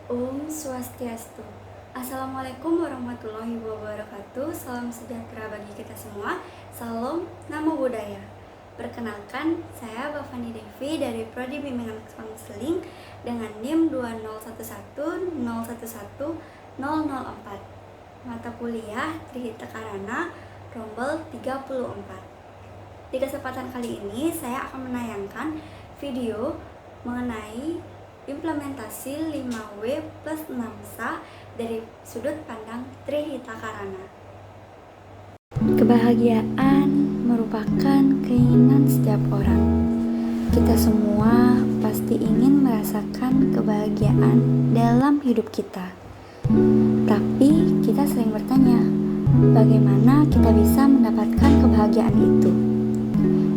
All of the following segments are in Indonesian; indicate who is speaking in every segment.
Speaker 1: Om Swastiastu. Assalamualaikum warahmatullahi wabarakatuh. Salam sejahtera bagi kita semua. Salam Namo Buddhaya. Perkenalkan, saya Bavani Devi dari Prodi Bimbingan Konseling dengan NIM 20110110004. Mata kuliah Trihita Karana, rombel 34. Di kesempatan kali ini, saya akan menayangkan video mengenai implementasi 5W plus 6SA dari sudut pandang Trihita Karana. Kebahagiaan merupakan keinginan setiap orang. Kita semua pasti ingin merasakan kebahagiaan dalam hidup kita. Tapi kita sering bertanya, bagaimana kita bisa mendapatkan kebahagiaan itu?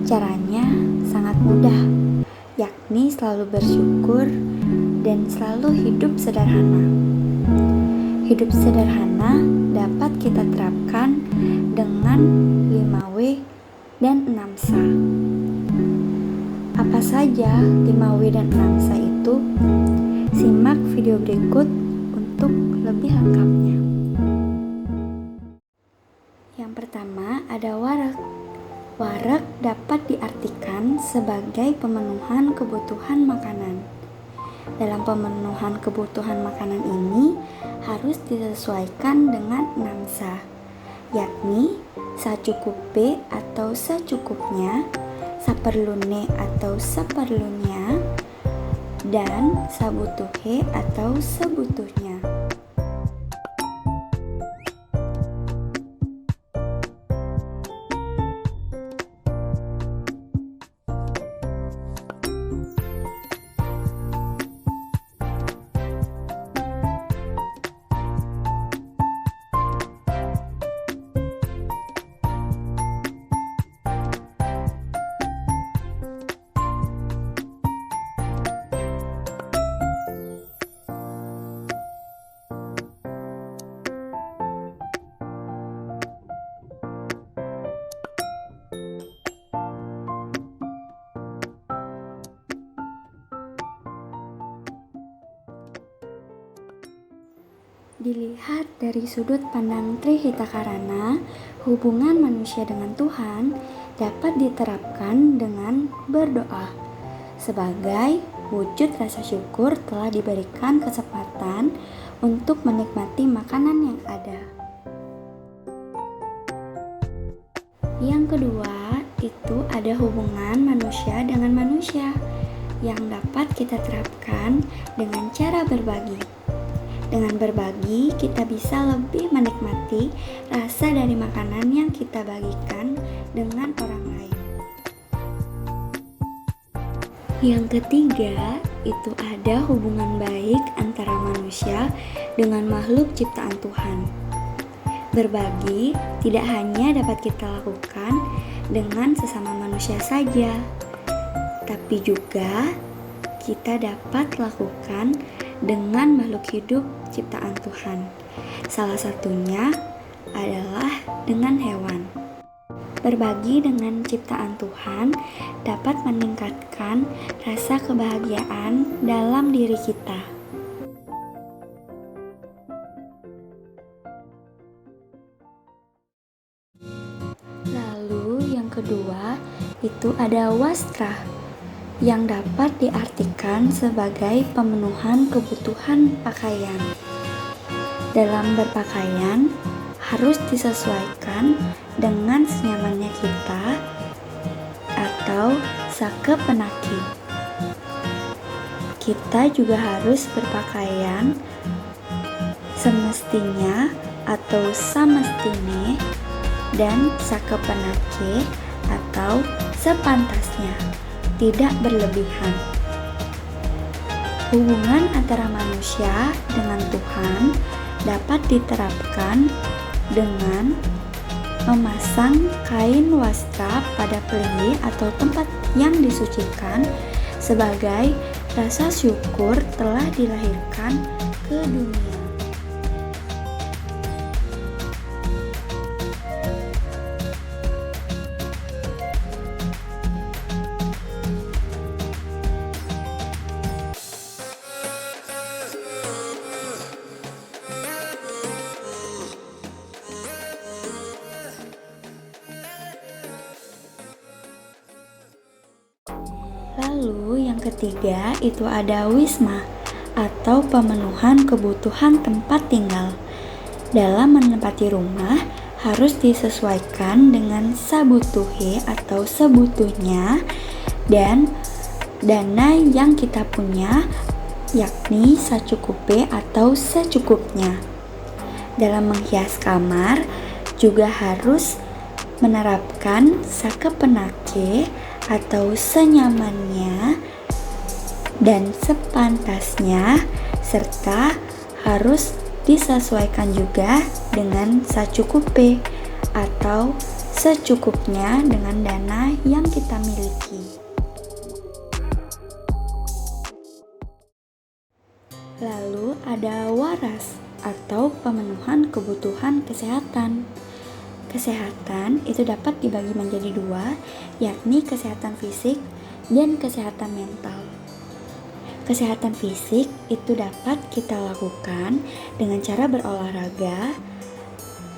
Speaker 1: Caranya sangat mudah, yakni selalu bersyukur dan selalu hidup sederhana. Hidup sederhana dapat kita terapkan dengan 5W dan 6SA. Apa saja 5W dan 6SA itu? Simak video berikut untuk lebih lengkapnya. Yang pertama ada warak. Warak dapat diartikan sebagai pemenuhan kebutuhan makanan. Dalam pemenuhan kebutuhan makanan ini harus disesuaikan dengan 6SA, yakni sacukupe atau secukupnya, saperlune atau seperlunya, dan sabutuhe atau sebutuhnya. Dilihat dari sudut pandang Trihita Karana, hubungan manusia dengan Tuhan dapat diterapkan dengan berdoa. Sebagai wujud rasa syukur telah diberikan kesempatan untuk menikmati makanan yang ada. Yang kedua, itu ada hubungan manusia dengan manusia yang dapat kita terapkan dengan cara berbagi. Dengan berbagi, kita bisa lebih menikmati rasa dari makanan yang kita bagikan dengan orang lain. Yang ketiga, itu ada hubungan baik antara manusia dengan makhluk ciptaan Tuhan. Berbagi tidak hanya dapat kita lakukan dengan sesama manusia saja, tapi juga kita dapat lakukan dengan makhluk hidup ciptaan Tuhan. Salah satunya adalah dengan hewan. Berbagi dengan ciptaan Tuhan dapat meningkatkan rasa kebahagiaan dalam diri kita. Lalu yang kedua, itu ada wastra, yang dapat diartikan sebagai pemenuhan kebutuhan pakaian. Dalam berpakaian harus disesuaikan dengan senyamannya kita atau sakepenaki. Kita juga harus berpakaian semestinya atau samestine dan sakepenake atau sepantasnya, tidak berlebihan. Hubungan antara manusia dengan Tuhan dapat diterapkan dengan memasang kain wastra pada pelingi atau tempat yang disucikan sebagai rasa syukur telah dilahirkan ke dunia. ketiga itu ada wisma atau pemenuhan kebutuhan tempat tinggal. Dalam menempati rumah harus disesuaikan dengan sabutuhe atau sebutuhnya dan dana yang kita punya, yakni sacukupe atau secukupnya. Dalam menghias kamar juga harus menerapkan sakepenake atau senyamannya dan sepantasnya, serta harus disesuaikan juga dengan sacukupe atau secukupnya dengan dana yang kita miliki. Lalu ada waras atau pemenuhan kebutuhan kesehatan. Kesehatan itu dapat dibagi menjadi dua, yakni kesehatan fisik dan kesehatan mental. Kesehatan fisik itu dapat kita lakukan dengan cara berolahraga,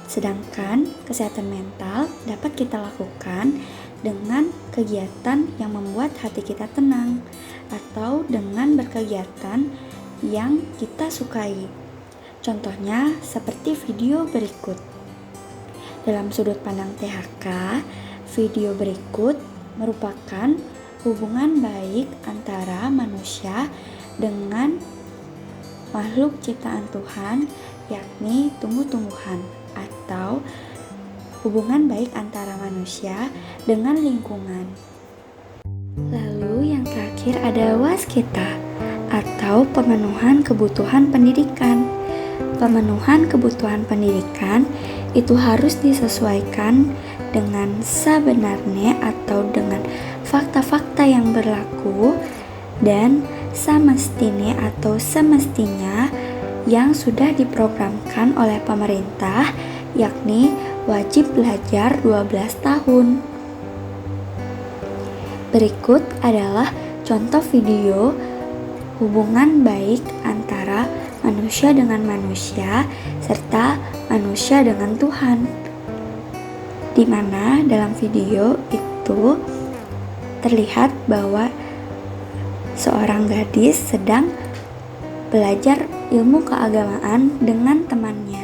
Speaker 1: sedangkan kesehatan mental dapat kita lakukan dengan kegiatan yang membuat hati kita tenang atau dengan berkegiatan yang kita sukai. Contohnya seperti video berikut. Dalam sudut pandang THK, video berikut merupakan hubungan baik antara manusia dengan makhluk ciptaan Tuhan, yakni tumbuh-tumbuhan, atau hubungan baik antara manusia dengan lingkungan. Lalu yang terakhir ada waskita atau pemenuhan kebutuhan pendidikan. Pemenuhan kebutuhan pendidikan itu harus disesuaikan dengan sebenarnya atau dengan fakta-fakta yang berlaku dan semestinya atau semestinya yang sudah diprogramkan oleh pemerintah, yakni wajib belajar 12 tahun. Berikut adalah contoh video hubungan baik antara manusia dengan manusia serta manusia dengan Tuhan, di mana dalam video itu terlihat bahwa seorang gadis sedang belajar ilmu keagamaan dengan temannya.